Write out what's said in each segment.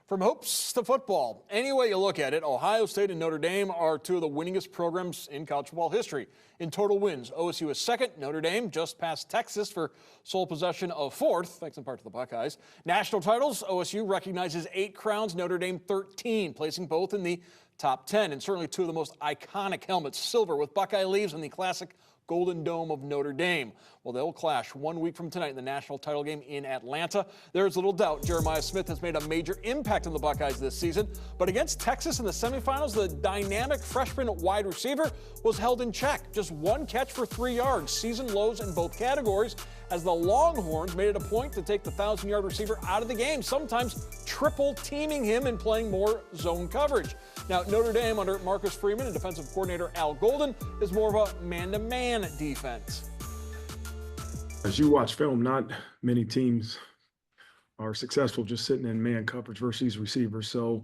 From hoops to football, any way you look at it, Ohio State and Notre Dame are two of the winningest programs in college football history. In total wins, OSU is second, Notre Dame just past Texas for sole possession of fourth, thanks in part to the Buckeyes. National titles, OSU recognizes 8 crowns, Notre Dame 13, placing both in the top 10, and certainly two of the most iconic helmets, silver with Buckeye leaves and the classic Golden Dome of Notre Dame. Well, they'll clash 1 week from tonight in the national title game in Atlanta. There's little doubt Jeremiah Smith has made a major impact on the Buckeyes this season, but against Texas in the semifinals, the dynamic freshman wide receiver was held in check. Just 1 catch for 3 yards, season lows in both categories, as the Longhorns made it a point to take the 1,000-yard receiver out of the game, sometimes triple teaming him and playing more zone coverage. Now, Notre Dame under Marcus Freeman and defensive coordinator Al Golden is more of a man-to-man defense. As you watch film, not many teams are successful just sitting in man coverage versus these receivers. So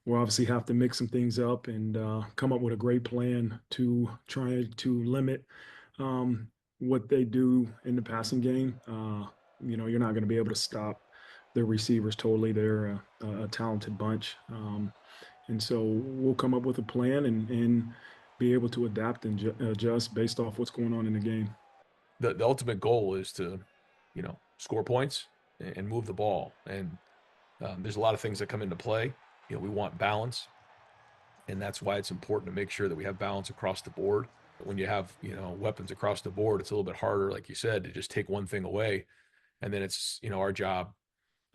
we'll obviously have to mix some things up and come up with a great plan to try to limit what they do in the passing game. You're not going to be able to stop their receivers totally. They're a talented bunch. And so we'll come up with a plan and be able to adapt and adjust based off what's going on in the game. The ultimate goal is to, score points and move the ball. And there's a lot of things that come into play. We want balance, and that's why it's important to make sure that we have balance across the board. When you have, weapons across the board, it's a little bit harder, like you said, to just take one thing away. And then it's, our job,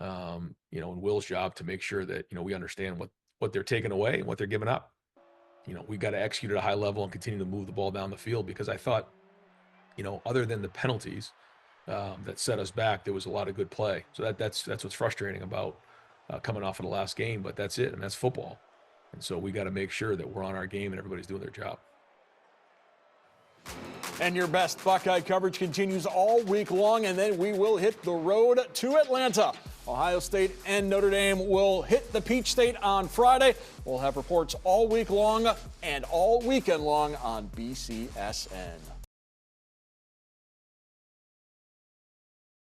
and Will's job to make sure that, we understand what they're taking away and what they're giving up. We've got to execute at a high level and continue to move the ball down the field, because I thought, other than the penalties that set us back, there was a lot of good play. So that's what's frustrating about coming off of the last game, but that's it, and that's football. And so we got to make sure that we're on our game and everybody's doing their job. And your best Buckeye coverage continues all week long, and then we will hit the road to Atlanta. Ohio State and Notre Dame will hit the Peach State on Friday. We'll have reports all week long and all weekend long on BCSN.